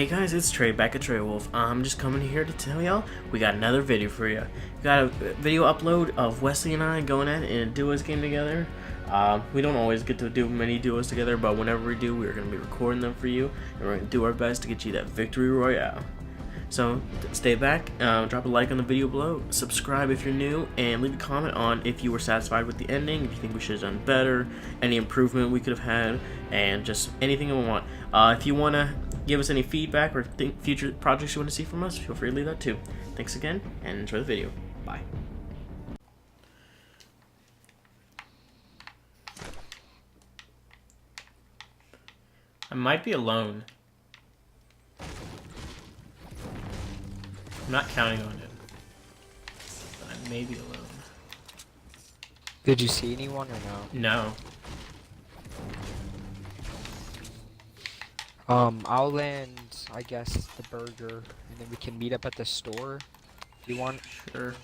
Hey guys, it's Trey back at TreyoWolf. I'm just coming here to tell y'all we got another video for you. We got a video upload of Wesley and I going at it in a duos game together. We don't always get to do many duos together, but whenever we do, we're going to be recording them for you, and we're going to do our best to get you that victory royale. So stay back, drop a like on the video below, subscribe if you're new, and leave a comment on if you were satisfied with the ending, if you think we should have done better, any improvement we could have had, and just anything you want. If you want to give us any feedback or think future projects you want to see from us, feel free to leave that too. Thanks again, and enjoy the video. Bye. I might be alone. I'm not counting on it, but I may be alone. Did you see anyone or no? No. I'll land, I guess, the burger, and then we can meet up at the store if you want. Sure.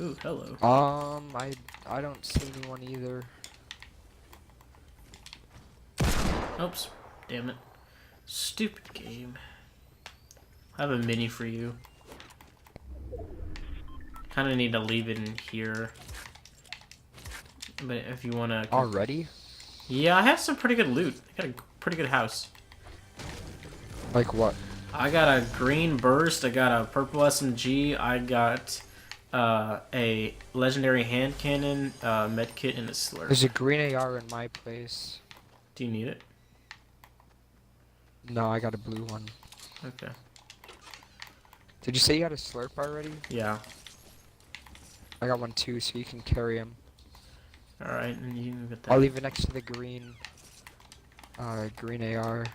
Ooh, hello. I don't see anyone either. Oops. Damn it. Stupid game. I have a mini for you. Kind of need to leave it in here. But if you want to... Already? Yeah, I have some pretty good loot. I got a pretty good house. Like what? I got a green burst. I got a purple SMG. I got a legendary hand cannon, med kit, and a slurp. There's a green AR in my place. Do you need it? No, I got a blue one. Okay. Did you say you got a slurp already? Yeah. I got one too, so you can carry him. Alright, and you can get that. I'll leave it next to the green AR.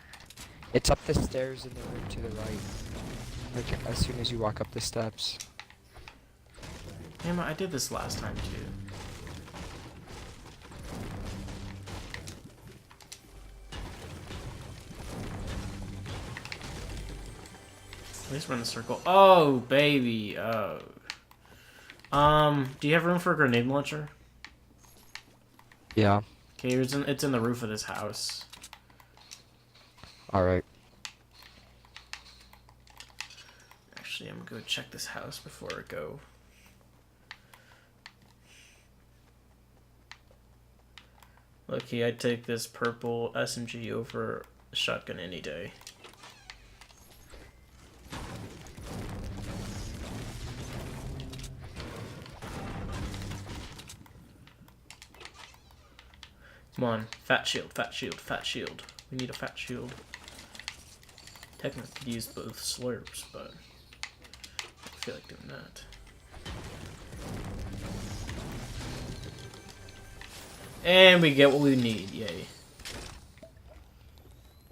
It's up the stairs in the room to the right. Like, as soon as you walk up the steps. Damn it, I did this last time too. At least run the circle. Oh, baby. Oh. Do you have room for a grenade launcher? Yeah. Okay, it's in the roof of this house. Alright. Actually, I'm gonna go check this house before I go. Lucky, I'd take this purple SMG over a shotgun any day. Come on, fat shield, fat shield, fat shield. We need a fat shield. Technically could use both slurps, but I feel like doing that. And we get what we need, yay.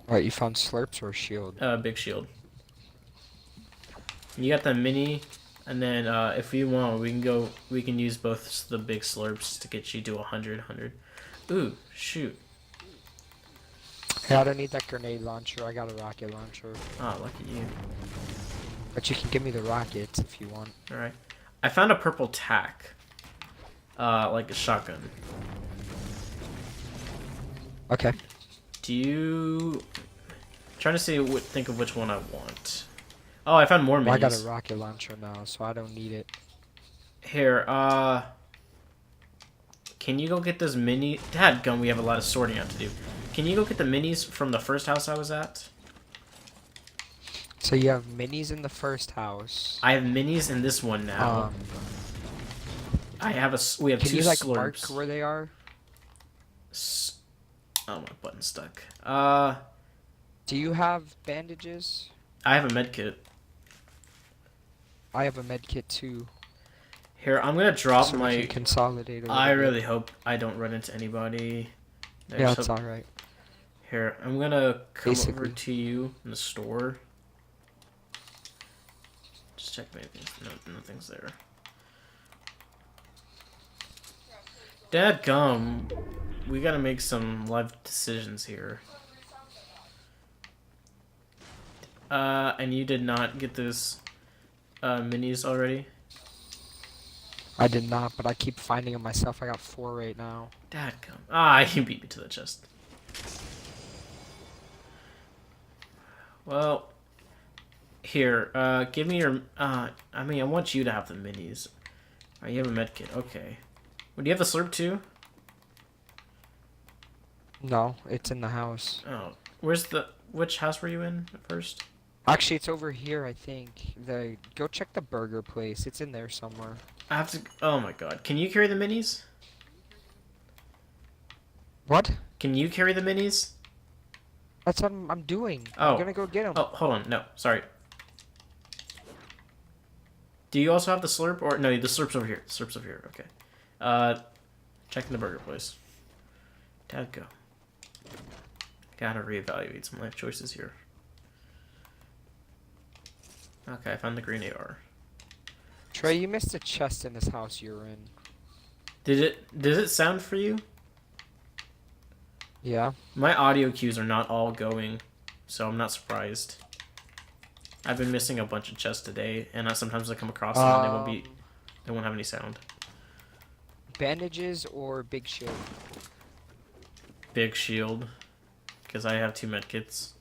Alright, you found slurps or a shield? Big shield. You got the mini, and then if you want, we can use both the big slurps to get you to 100. Ooh, shoot. Hey, I don't need that grenade launcher, I got a rocket launcher. Ah, lucky you. But you can give me the rockets if you want. Alright. I found a purple tack. Like a shotgun. Okay. Do you... trying to think of which one I want. Oh, I found more minis. Well, I got a rocket launcher now, so I don't need it. Here, can you go get those mini... Dadgum, we have a lot of sorting out to do. Can you go get the minis from the first house I was at? So you have minis in the first house. I have minis in this one now. We have Can two you like slurps. mark where they are? Oh, my button's stuck. Do you have bandages? I have a med kit. I have a med kit too. Here, I'm gonna drop So my... we can consolidate a I little really bit. hope I don't run into anybody. Yeah, it's alright. Here, I'm gonna come over Basically. to you in the store. Just check if anything's... No, nothing's there. Dadgum, we gotta make some life decisions here. And you did not get those minis already? I did not, but I keep finding them myself. I got 4 right now. Dadgum. Ah, you beat me to the chest. Well, here, give me your, I mean, I want you to have the minis. Oh, you have a med kit, okay. Well, do you have the slurp too? No, it's in the house. Oh, which house were you in at first? Actually, it's over here, I think. Go check the burger place. It's in there somewhere. I have to, oh my god. Can you carry the minis? What? Can you carry the minis? That's what I'm doing. Oh. I'm gonna go get them. Oh, hold on, no, sorry. Do you also have the slurp? Or, no, the slurp's over here. The slurp's over here, okay. Checking the burger place. Dad, go. Gotta reevaluate some life choices here. Okay, I found the green AR. Trey, you missed a chest in this house you're in. Did it sound for you? Yeah. My audio cues are not all going, so I'm not surprised. I've been missing a bunch of chests today, and sometimes I come across them and they won't have any sound. Bandages or big shield? Big shield, because I have 2 medkits.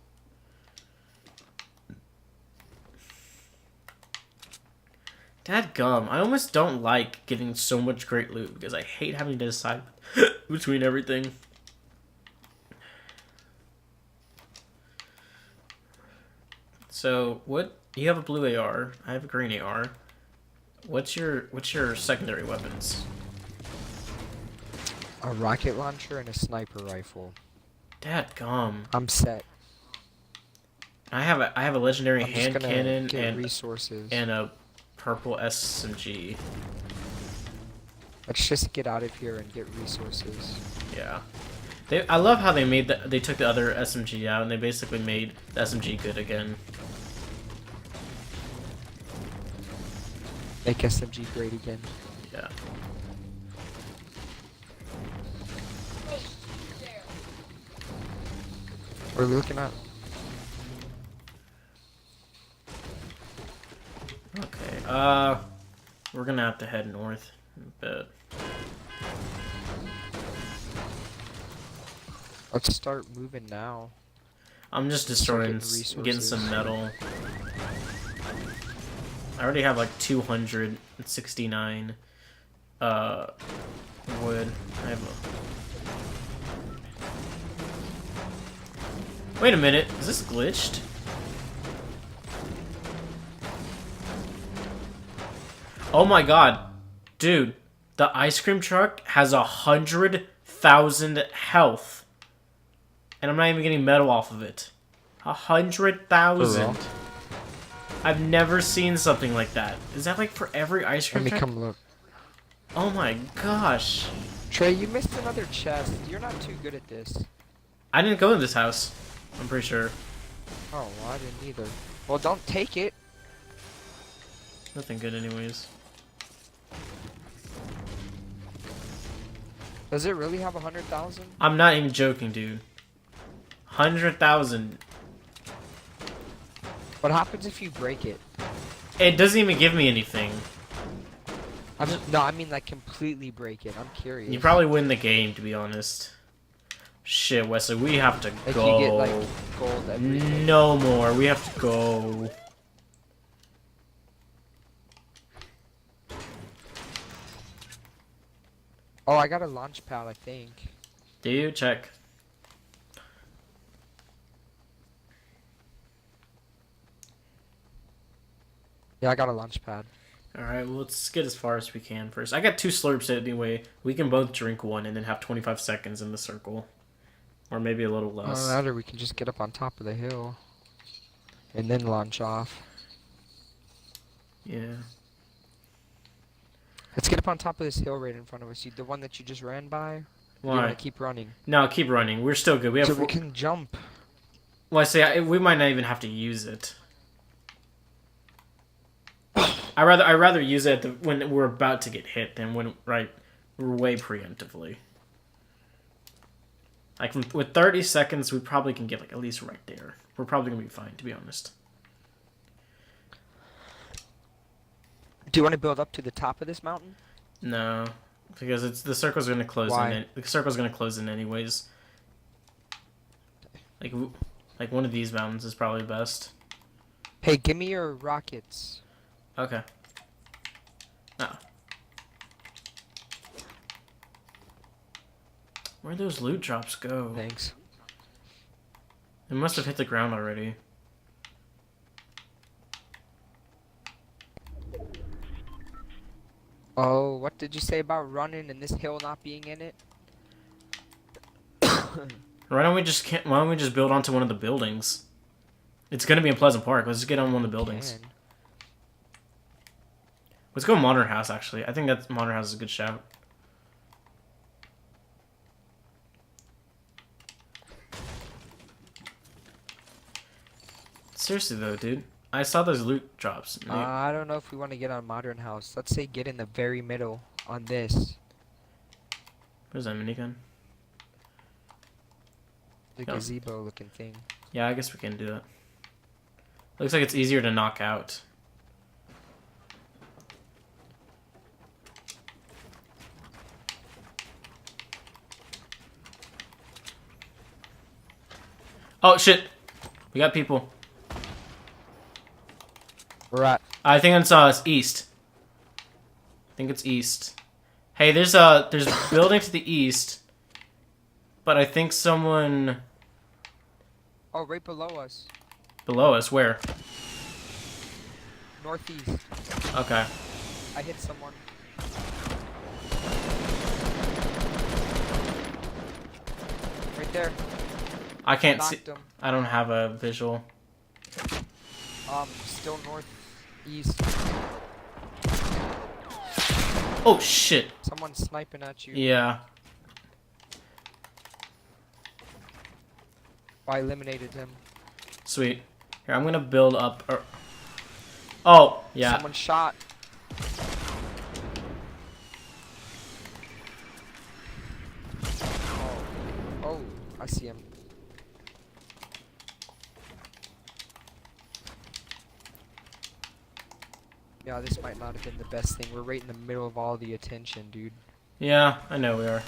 Dadgum, I almost don't like getting so much great loot because I hate having to decide between everything. So, you have a blue AR, I have a green AR. What's your secondary weapons? A rocket launcher and a sniper rifle. Dadgum. I'm set. I have a legendary I'm hand just gonna cannon get resources. and a purple SMG. Let's just get out of here and get resources. Yeah. I love how they took the other SMG out and they basically made the SMG good again. Make SMG great again. Yeah. What are we looking at? Okay, we're gonna have to head north a bit. Let's start moving now. I'm just destroying, getting some metal. I already have like 269 wood. I have Wait a minute, is this glitched? Oh my god. Dude, the ice cream truck has 100,000 health. And I'm not even getting metal off of it. 100,000. I've never seen something like that. Is that like for every ice cream Let me truck? come look. Oh my gosh. Trey, you missed another chest. You're not too good at this. I didn't go in this house. I'm pretty sure. Oh, well, I didn't either. Well, don't take it. Nothing good anyways. Does it really have 100,000? I'm not even joking, dude. 100,000. What happens if you break it? It doesn't even give me anything. No, I mean like completely break it. I'm curious. You probably win the game, to be honest. Shit, Wesley, we have to like go. you get like gold everything. No more. We have to go. Oh, I got a launch pad, I think. Do you? Check. Yeah, I got a launch pad. Alright, well, let's get as far as we can first. I got 2 slurps anyway. We can both drink one and then have 25 seconds in the circle. Or maybe a little less. Or we can just get up on top of the hill. And then launch off. Yeah. Let's get up on top of this hill right in front of us. The one that you just ran by? Why? You want to keep running. No, keep running. We're still good. We have so we can jump. Well, I say we might not even have to use it. I rather use it when we're about to get hit than when we're way preemptively. Like with 30 seconds, we probably can get like at least right there. We're probably gonna be fine, to be honest. Do you want to build up to the top of this mountain? No, because the circle's gonna close Why? in. The circle's gonna close in anyways. Like, like one of these mountains is probably best. Hey, give me your rockets. Okay. Oh. Where'd those loot drops go? Thanks. It must have hit the ground already. Oh, what did you say about running and this hill not being in it? Why don't we just build onto one of the buildings? It's gonna be in Pleasant Park. Let's just get on one of the buildings. Can. Let's go Modern House, actually. I think that Modern House is a good shout. Seriously, though, dude. I saw those loot drops. I don't know if we want to get on Modern House. Let's say get in the very middle on this. What is that, minigun? The Yeah. gazebo looking thing. Yeah, I guess we can do that. Looks like it's easier to knock out. Oh, shit. We got people. We're at. I think it's east. I think it's east. Hey, there's building to the east, but I think someone Oh, right below us. below us. Where? Northeast. Okay. I hit someone. Right there. I can't see. Knocked him. I don't have a visual. Still northeast. Oh shit. Someone's sniping at you. Yeah. I eliminated him. Sweet. Here, I'm gonna build up. Oh yeah. Someone shot. Oh, I see him. Yeah, this might not have been the best thing. We're right in the middle of all the attention, dude. Yeah, I know we are.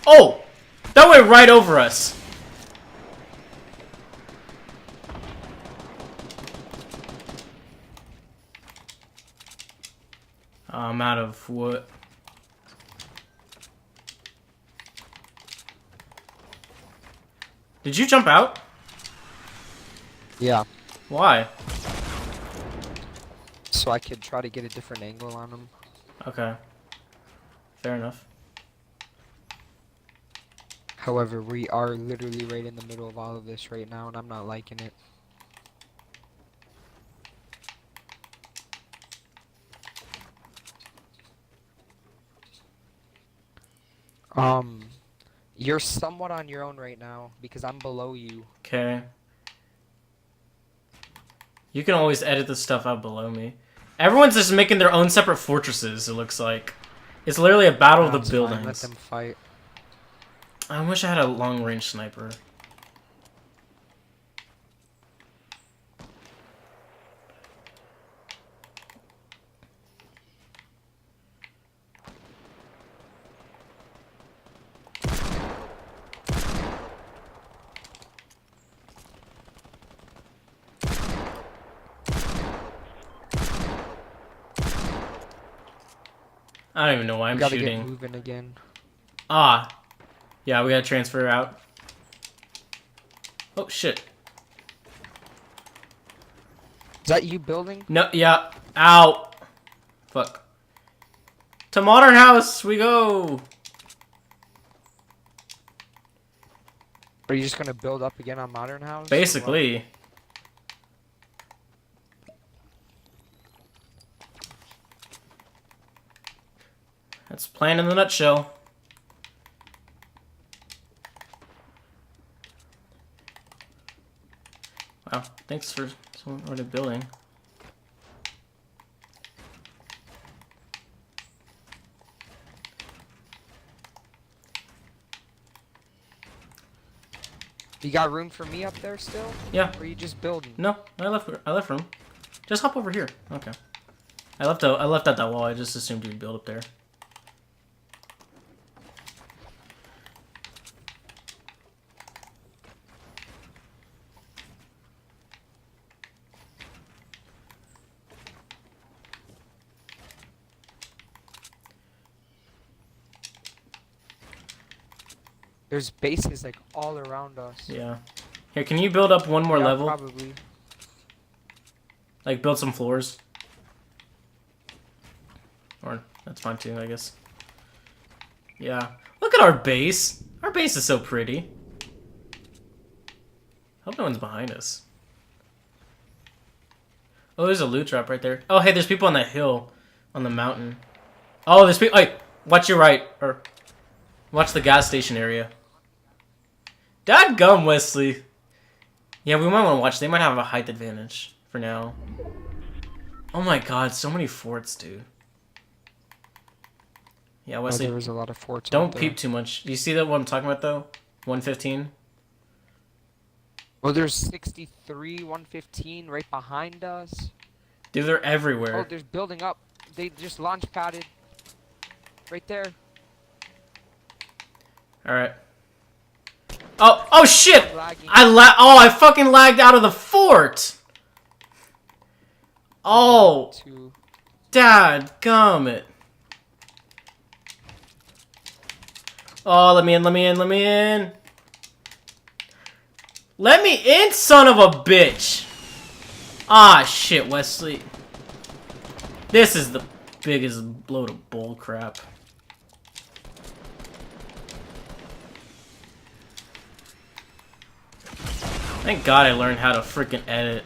Oh! That went right over us! I'm out of wood. Did you jump out? Yeah. Why? So I could try to get a different angle on him. Okay. Fair enough. However, we are literally right in the middle of all of this right now, and I'm not liking it. You're somewhat on your own right now, because I'm below you. Okay. You can always edit the stuff out below me. Everyone's just making their own separate fortresses, it looks like. It's literally a battle of the That's fine, buildings. let them fight. I wish I had a long-range sniper. I don't even know why I'm We gotta shooting. get moving again. Ah. Yeah, we gotta transfer out. Oh, shit. Is that you building? No, yeah. Ow. Fuck. To Modern House we go. Are you just gonna build up again on Modern House? or what? Basically. That's plan in the nutshell. Wow, thanks for someone already building. You got room for me up there still? Yeah. Or are you just building? No, I left room. Just hop over here. Okay. I left at that wall. I just assumed you'd build up there. There's bases like all around us. Yeah. Here, can you build up one more Yeah, level? probably. Like, build some floors. Or, that's fine too, I guess. Yeah. Look at our base. Our base is so pretty. Hope no one's behind us. Oh, there's a loot drop right there. Oh, hey, there's people on that hill. On the mountain. Oh, there's people. Hey, watch your right. Or, watch the gas station area. Dadgum, Wesley. Yeah, we might want to watch. They might have a height advantage for now. Oh my god, so many forts, dude. Yeah, Wesley. There was a lot of forts. Don't peep too much. Do you see that what I'm talking about though? 115. Well, there's 63, 115 right behind us. Dude, they're everywhere. Oh, there's building up. They just launch padded. Right there. All right. Oh shit! Lagging. I fucking lagged out of the fort. Oh, dadgummit. Oh, let me in, let me in, let me in. Let me in, son of a bitch. Ah, shit, Wesley. This is the biggest load of bull crap. Thank God I learned how to freaking edit.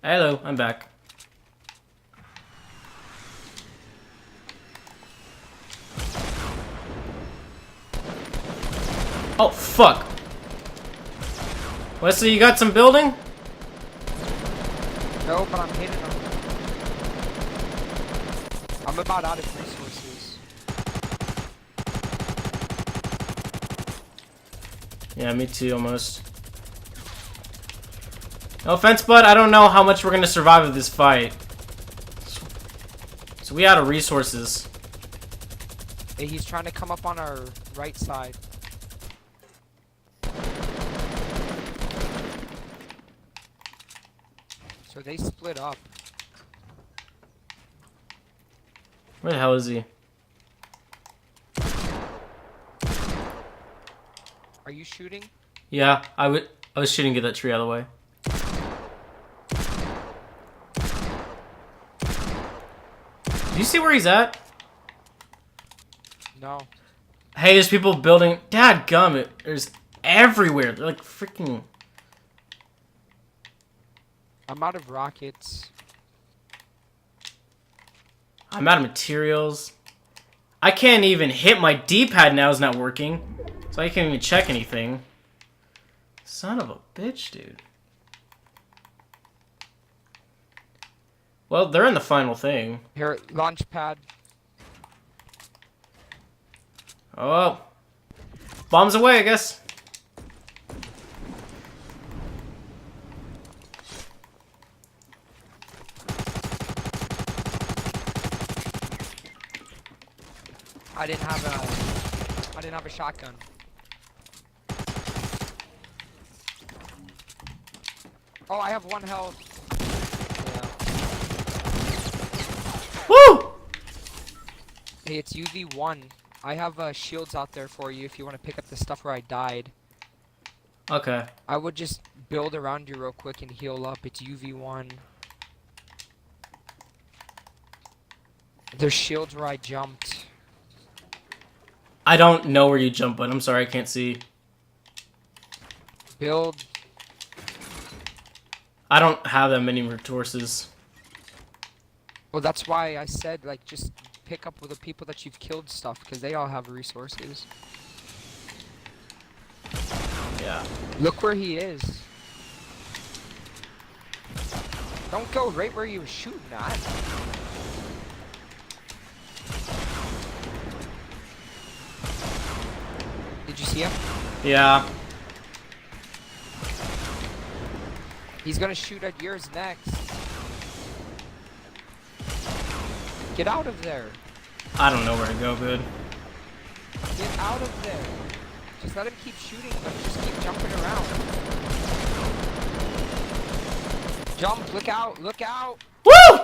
Hello, I'm back. Oh, fuck. Wesley, you got some building? No, but I'm hitting them. I'm about out of resources. Yeah, me too, almost. No offense, bud, I don't know how much we're gonna survive with this fight. So we out of resources. Hey, he's trying to come up on our right side. So they split up. Where the hell is he? Are you shooting? Yeah, I was shooting to get that tree out of the way. Do you see where he's at? No. Hey, there's people building. Dadgummit. There's everywhere. They're like freaking. I'm out of rockets. I'm out of materials. I can't even hit my D-pad now. It's not working. So I can't even check anything. Son of a bitch, dude. Well, they're in the final thing. Here, launch pad. Oh. Bombs away, I guess. I didn't have a shotgun. Oh, I have 1 health. Yeah. Woo! Hey, it's UV1. I have shields out there for you if you want to pick up the stuff where I died. Okay. I would just build around you real quick and heal up. It's UV1. There's shields where I jumped. I don't know where you jump, but I'm sorry, I can't see. Build. I don't have that many resources. Well, that's why I said, like, just pick up with the people that you've killed stuff, because they all have resources. Yeah. Look where he is. Don't go right where you were shooting at. Did you see him? Yeah. He's gonna shoot at yours next. Get out of there. I don't know where to go, good. Get out of there. Just let him keep shooting, but just keep jumping around. Jump, look out, look out. Woo!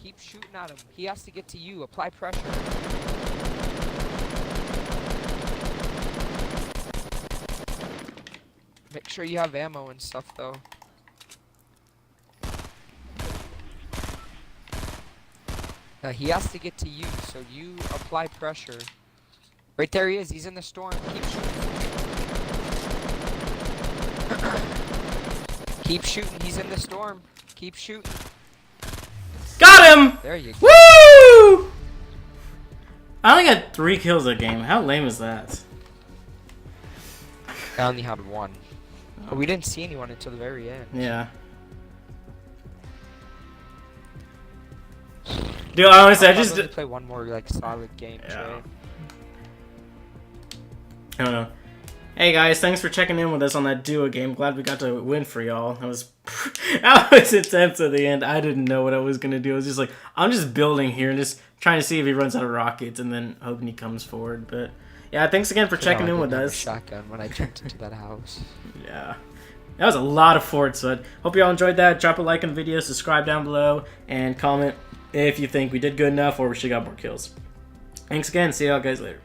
Keep shooting at him. He has to get to you. Apply pressure. Make sure you have ammo and stuff, though. He has to get to you, so you apply pressure. Right there he is. He's in the storm. Keep shooting. Keep shooting. He's in the storm. Keep shooting. Got him! There you go. Woo! I only got 3 kills that game. How lame is that? I only had 1. But we didn't see anyone until the very end. Yeah. Dude, honestly, I just play one more like solid game. Yeah. Trey. I don't know. Hey guys, thanks for checking in with us on that duo game. Glad we got to win for y'all. That was intense at the end. I didn't know what I was gonna do. I was just like, I'm just building here and just trying to see if he runs out of rockets, and then hoping he comes forward. But yeah, thanks again for checking in with us. Shotgun when I jumped into that house. Yeah. That was a lot of forts, so hope you all enjoyed that. Drop a like on the video, subscribe down below, and comment if you think we did good enough or we should got more kills. Thanks again. See y'all guys later.